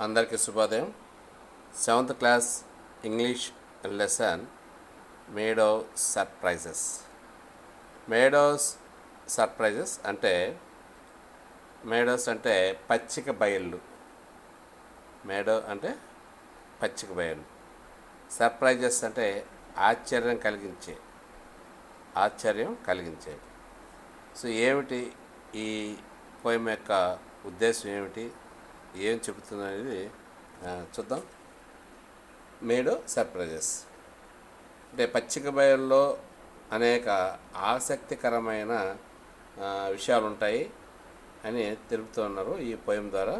అందరికీ శుభోదయం. 7th class English lesson meadow surprises. Meadows surprises అంటే మేడోస్ అంటే పచ్చిక బయళ్ళు. మేడో అంటే పచ్చిక బయళ్ళు. సర్ప్రైజెస్ అంటే ఆశ్చర్యం కలిగించే. సో ఏమిటి ఈ పోయం యొక్క ఉద్దేశం ఏమిటి, ఏం చెబుతుంది అనేది చూద్దాం. మేడో సర్ప్రైజెస్ అంటే పచ్చిక బయల్లో అనేక ఆసక్తికరమైన విషయాలు ఉంటాయి అని తెలుపుతూ ఉన్నారు ఈ పోయం ద్వారా.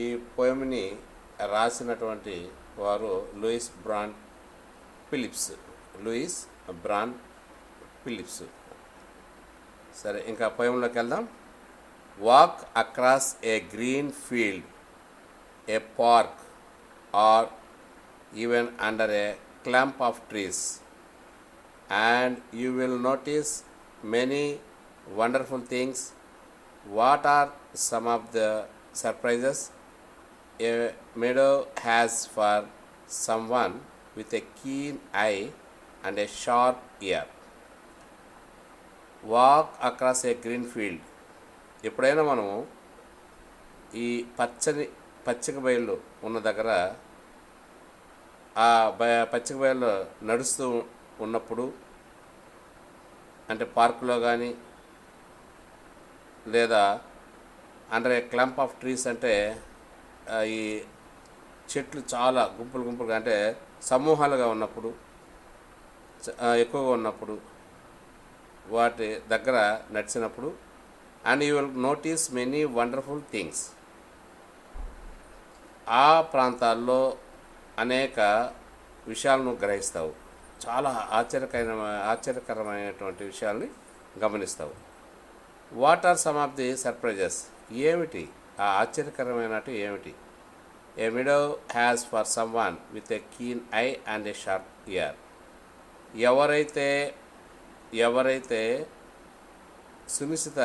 ఈ పోయంని రాసినటువంటి వారు లూయిస్ బ్రాన్ ఫిలిప్స్. సరే, ఇంకా పోయంలోకి వెళ్దాం. Walk across a green field, a park, or even under a clump of trees, and you will notice many wonderful things. What are some of the surprises a meadow has for someone with a keen eye and a sharp ear? Walk across a green field. ఎప్పుడైనా మనము ఈ పచ్చిక బయళ్ళు ఉన్న దగ్గర ఆ పచ్చిక బయళ్ళు నడుస్తూ ఉన్నప్పుడు, అంటే పార్కులో కానీ లేదా under A clump of trees అంటే ఈ చెట్లు చాలా గుంపులుగా అంటే సమూహాలుగా ఉన్నప్పుడు, ఎక్కువగా ఉన్నప్పుడు, వాటి దగ్గర నడిచినప్పుడు, and you will notice many wonderful things. ఆ ప్రాంతాల్లో అనేక విషయాలను గ్రహిస్తావు. చాలా ఆశ్చర్యకరమైనటువంటి విషయాల్ని గమనిస్తావు. What are some of the surprises? ఏమిటి ఆ ఆశ్చర్యకరమైనటు ఏమిటి? A meadow has for someone with a keen eye and a sharp ear. ఎవరైతే సునిశ్చిత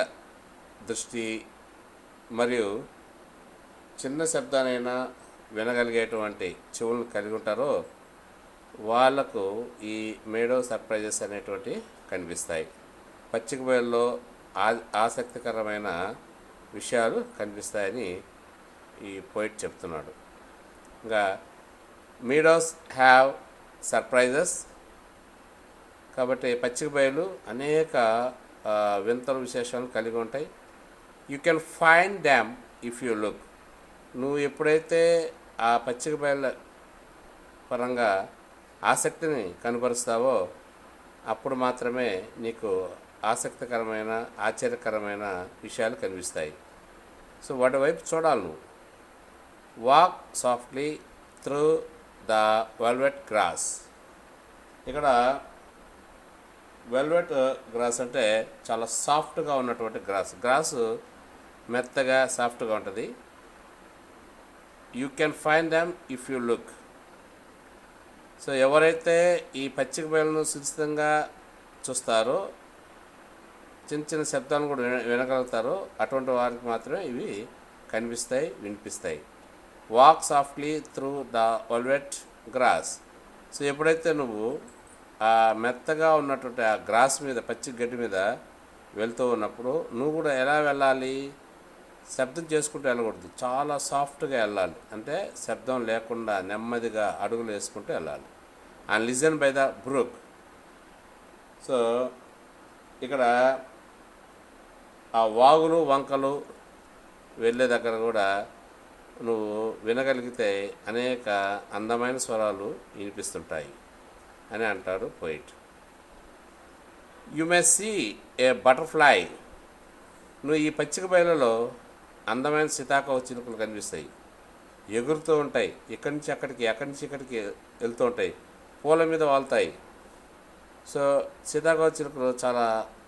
దృష్టి మరియు చిన్న శబ్దానైనా వినగలిగేటువంటి చెవులను కలిగి ఉంటారో వాళ్లకు ఈ మేడో సర్ప్రైజెస్ అనేటువంటి కనిపిస్తాయి. పచ్చిక బయల్లో ఆసక్తికరమైన విషయాలు కనిపిస్తాయని ఈ పోయిట్ చెప్తున్నాడు. ఇంకా మీడోస్ హ్యావ్ సర్ప్రైజెస్ కాబట్టి పచ్చిక బయలు అనేక వింతలు విశేషాలు కలిగి ఉంటాయి. You can find dam if you look. నువ్వు ఎప్పుడైతే ఆ పచ్చిక బయళ్ళ పరంగా ఆసక్తిని కనబరుస్తావో అప్పుడు మాత్రమే నీకు ఆసక్తికరమైన ఆశ్చర్యకరమైన విషయాలు కనిపిస్తాయి. సో వాటి వైపు చూడాలి నువ్వు. Walk softly through the velvet grass. ఇక్కడ వెల్వెట్ గ్రాస్ అంటే చాలా సాఫ్ట్గా ఉన్నటువంటి గ్రాసు మెత్తగా సాఫ్ట్గా ఉంటుంది. You can find them if you look. So ఎవరైతే ఈ పచ్చిక బయలును సురక్షితంగా చూస్తారో, చిన్న శబ్దాలను కూడా వినగలుగుతారో అటువంటి వారికి మాత్రమే ఇవి కనిపిస్తాయి, వినిపిస్తాయి. Walk softly through the velvet grass. So ఎప్పుడైతే నువ్వు ఆ మెత్తగా ఉన్నటువంటి ఆ గ్రాస్ మీద, పచ్చి గడ్డి మీద వెళ్తూ ఉన్నప్పుడు నువ్వు కూడా ఎలా వెళ్ళాలి? శబ్దం చేసుకుంటూ వెళ్ళకూడదు, చాలా సాఫ్ట్గా వెళ్ళాలి. అంటే శబ్దం లేకుండా నెమ్మదిగా అడుగులు వేసుకుంటూ వెళ్ళాలి. And listen by the brook. So ఇక్కడ ఆ వాగులు వంకలు వెళ్ళే దగ్గర కూడా నువ్వు వినగలిగితే అనేక అందమైన స్వరాలు వినిపిస్తుంటాయి అని అంటాడు poet. You may see a butterfly. నువ్వు ఈ పచ్చిక బయలులో అందమైన సీతాకోక చిలుకలు కనిపిస్తాయి, ఎగురుతూ ఉంటాయి, ఇక్కడి నుంచి ఇక్కడికి వెళ్తూ ఉంటాయి, పూల మీద వాళ్తాయి. సో సీతాకోక చిలుకలు చాలా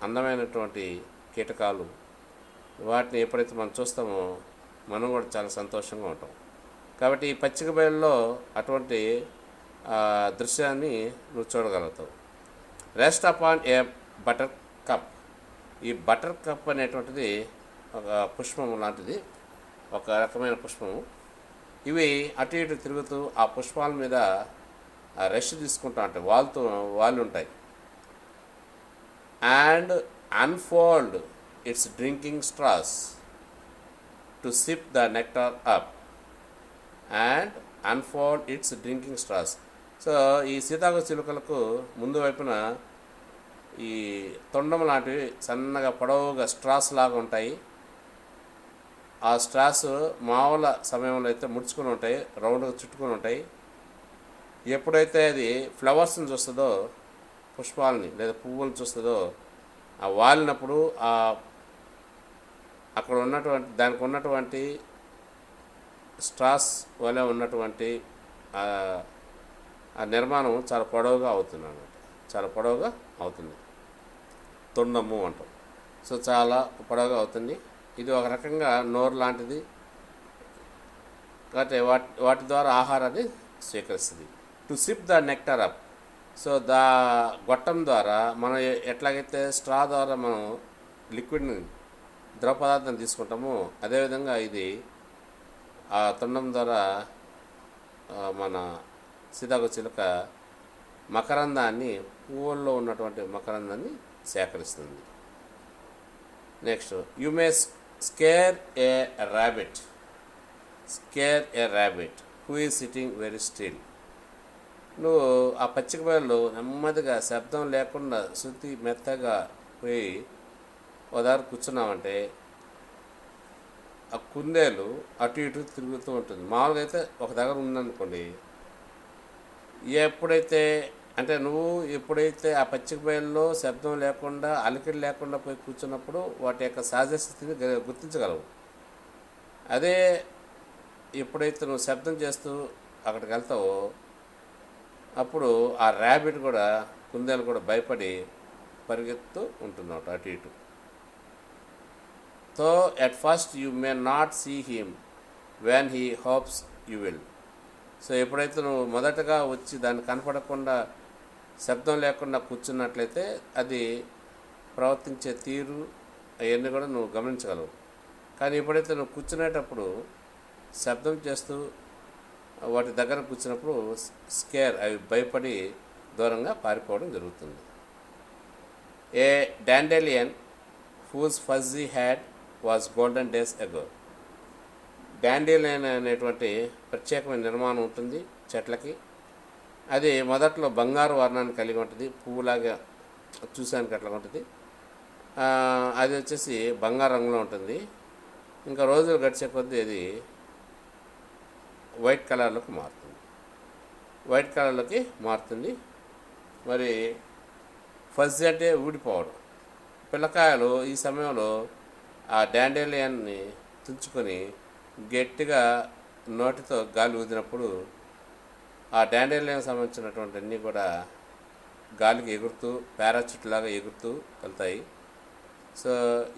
అందమైనటువంటి కీటకాలు. వాటిని ఎప్పుడైతే మనం చూస్తామో మనం కూడా చాలా సంతోషంగా ఉంటాం. కాబట్టి ఈ పచ్చిక బయలులో అటువంటి దృశ్యాన్ని నువ్వు చూడగలుగుతావు. Rest upon a buttercup. ఈ బటర్ కప్ అనేటువంటిది ఒక పుష్పము లాంటిది, ఒక రకమైన పుష్పము. ఇవి అటు ఇటు తిరుగుతూ ఆ పుష్పాల మీద రెస్ట్ తీసుకుంటూ ఉంటాయి, వాళ్ళు ఉంటాయి. And unfold it's drinking straws to sip the nectar up and unfold it's drinking straws. So ఈ సీతాకోక చిలుకలకు ముందు వైపున ఈ తొండం లాంటివి సన్నగా పొడవుగా స్ట్రాస్ లాగా ఉంటాయి. ఆ స్ట్రాస్ మామూలు సమయంలో అయితే ముడుచుకొని ఉంటాయి, రౌండ్గా చుట్టుకొని ఉంటాయి. ఎప్పుడైతే అది ఫ్లవర్స్ని చూస్తుందో, పుష్పాలని లేదా పువ్వులను చూస్తుందో, ఆ వాలినప్పుడు అక్కడ ఉన్నటువంటి దానికి ఉన్నటువంటి స్ట్రాస్ వలె ఉన్నటువంటి ఆ నిర్మాణం చాలా పొడవుగా అవుతుంది అన్నమాట, చాలా పొడవుగా అవుతుంది, తొండము అంటాం. సో చాలా పొడవుగా అవుతుంది. ఇది ఒక రకంగా నోరు లాంటిది కాబట్టి వాటి ద్వారా ఆహారాన్ని స్వీకరిస్తుంది. To sip the nectar up. So గొట్టం ద్వారా మనం ఎట్లాగైతే స్ట్రా ద్వారా మనం లిక్విడ్ని ద్రవ పదార్థం తీసుకుంటామో, అదేవిధంగా ఇది ఆ తొండం ద్వారా మన సీతాకోక చిలుక మకరందాన్ని, పువ్వుల్లో ఉన్నటువంటి మకరందాన్ని సేకరిస్తుంది. Next, you may scare a rabbit who is sitting very still. నువ్వు ఆ పచ్చిక బయలు నెమ్మదిగా శబ్దం లేకుండా శృతి మెత్తగా పోయి ఒక దగ్గర కూర్చున్నామంటే ఆ కుందేలు అటు ఇటు తిరుగుతూ ఉంటుంది. మామూలుగా అయితే ఒక దగ్గర ఉందనుకోండి, నువ్వు ఎప్పుడైతే ఆ పచ్చిక బయల్లో శబ్దం లేకుండా, అలికిడి లేకుండా పోయి కూర్చున్నప్పుడు వాటి యొక్క సహజ స్థితిని గుర్తించగలవు. అదే ఎప్పుడైతే నువ్వు శబ్దం చేస్తూ అక్కడికి వెళ్తావో అప్పుడు ఆ ర్యాబిట్ కూడా, కుందేలు కూడా భయపడి పరిగెత్తు ఉంటున్నమాట అటు ఇటు. So at first you may not see him when he hops you will. So ఎప్పుడైతే నువ్వు మొదటగా వచ్చి దాన్ని కనపడకుండా శబ్దం లేకుండా కూర్చున్నట్లయితే అది ప్రవర్తించే తీరు అవన్నీ కూడా నువ్వు గమనించగలవు. కానీ ఎప్పుడైతే నువ్వు కూర్చునేటప్పుడు శబ్దం చేస్తూ వాటి దగ్గర కూర్చున్నప్పుడు అవి భయపడి దూరంగా పారిపోవడం జరుగుతుంది. A dandelion whose fuzzy head was golden days ago. Dandelion అనేటువంటి ప్రత్యేకమైన నిర్మాణం ఉంటుంది చెట్లకి. అది మొదట్లో బంగారు వర్ణాన్ని కలిగి ఉంటుంది, పువ్వులాగా చూసానికి అట్లా ఉంటుంది. అది వచ్చేసి బంగారు రంగులో ఉంటుంది. ఇంకా రోజులు గడిచే కొద్దీ అది వైట్ కలర్లోకి మారుతుంది. మరి ఫజ్ అంటే ఊడిపోవడం. పిల్లకాయలు ఈ సమయంలో ఆ డాండేలియన్ని తుంచుకొని గట్టిగా నోటితో గాలి ఊదినప్పుడు ఆ డాండేలియన్ సంబంధించినటువంటి అన్నీ కూడా గాలికి ఎగురుతూ పారాచూట్ లాగా ఎగురుతూ వెళ్తాయి. సో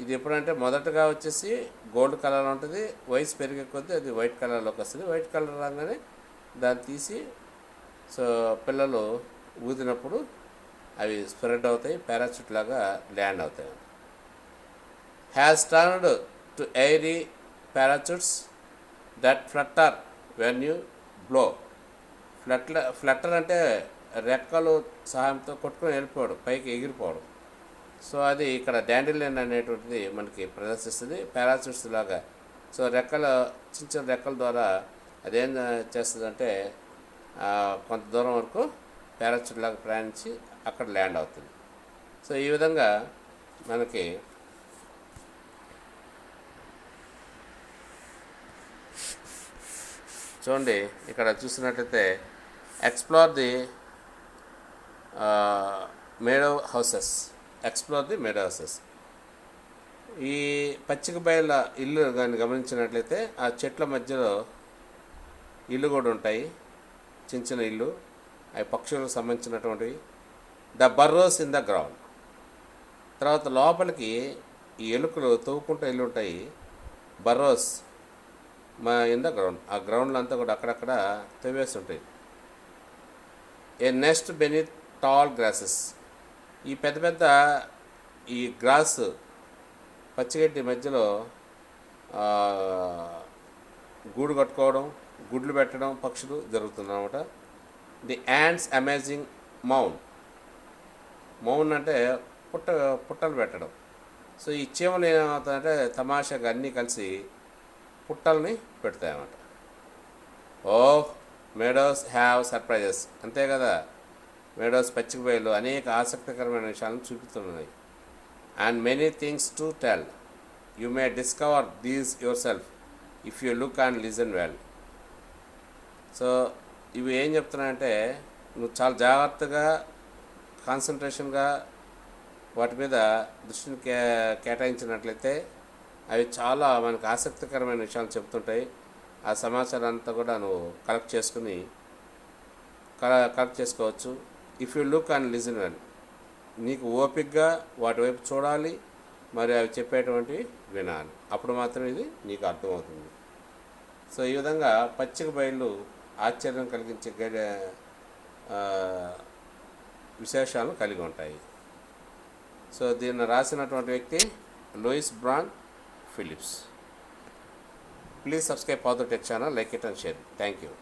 ఇది ఎప్పుడంటే మొదటగా వచ్చేసి గోల్డ్ కలర్ ఉంటుంది, వయసు పెరిగే కొద్దీ అది వైట్ కలర్లోకి వస్తుంది. వైట్ కలర్ రాగానే దాన్ని తీసి సో పిల్లలు ఊదినప్పుడు అవి స్ప్రెడ్ అవుతాయి, పారాచూట్ లాగా ల్యాండ్ అవుతాయి. Has turned to airy parachutes that Flutter when you blow. Flutter అంటే రెక్కలు సహాయంతో కొట్టుకొని వెళ్ళిపోవడం, పైకి ఎగిరిపోవడం. సో అది ఇక్కడ డాండేలియన్ అనేటువంటిది మనకి ప్రదర్శిస్తుంది పారాచూట్స్ లాగా. సో చిన్న రెక్కల ద్వారా అదేం చేస్తుందంటే కొంత దూరం వరకు పారాచూట్ లాగా ప్రయాణించి అక్కడ ల్యాండ్ అవుతుంది. సో ఈ విధంగా మనకి చూడండి, ఇక్కడ చూసినట్లయితే ఎక్స్ప్లోర్ ది మేడో హౌసెస్. ఈ పచ్చిక బయళ్ళ ఇల్లు కానీ గమనించినట్లయితే ఆ చెట్ల మధ్యలో ఇల్లు కూడా ఉంటాయి, చిన్న చిన్న ఇల్లు, అవి పక్షులకు సంబంధించినటువంటివి. The burrows in the ground. తర్వాత లోపలికి ఈ ఎలుకలు తవ్వుకుంటూ ఇల్లు ఉంటాయి, బర్రోస్ ఇన్ ద గ్రౌండ్. ఆ గ్రౌండ్లో అంతా కూడా అక్కడక్కడ తవ్వేసి ఉంటాయి. ఏ నెస్ట్ బెనీత్ టాల్ గ్రాసెస్. ఈ పెద్ద పెద్ద ఈ గ్రాస్ పచ్చిగడ్డి మధ్యలో గూడు కట్టుకోవడం, గుడ్లు పెట్టడం పక్షులు జరుగుతుందన్నమాట. The యాండ్స్ amazing మౌన్. మౌన్ అంటే పుట్టలు పెట్టడం. సో ఈ చీమలు ఏమవుతాయంటే తమాషాగా అన్నీ కలిసి పుట్టల్ని పెడతాయన్నమాట. ఓహ్, మేడోస్ హ్యావ్ సర్ప్రైజెస్. అంతే కదా, మేడోస్ పచ్చిక బయలు అనేక ఆసక్తికరమైన విషయాలను చూపుతున్నాయి. And many things to tell. You may discover these your self if you look and listen well. So ఇవి ఏం చెప్తున్నాయంటే నువ్వు చాలా జాగ్రత్తగా కాన్సన్ట్రేషన్గా వాటి మీద దృష్టిని కేటాయించినట్లయితే అవి చాలా మనకు ఆసక్తికరమైన విషయాలు చెప్తుంటాయి. ఆ సమాచారం అంతా కూడా నువ్వు కలెక్ట్ చేసుకోవచ్చు. If you look and listen well. నీకు ఓపికగా వాటి వైపు చూడాలి, మరి అవి చెప్పేటువంటి వినాలి. అప్పుడు మాత్రం ఇది నీకు అర్థమవుతుంది. సో ఈ విధంగా పచ్చిక బయళ్ళు ఆశ్చర్యం కలిగించే విశేషాలను కలిగి ఉంటాయి. సో దీన్ని రాసినటువంటి వ్యక్తి Louis Bran Phillips. Please subscribe for the tech channel, like it and share it. Thank you.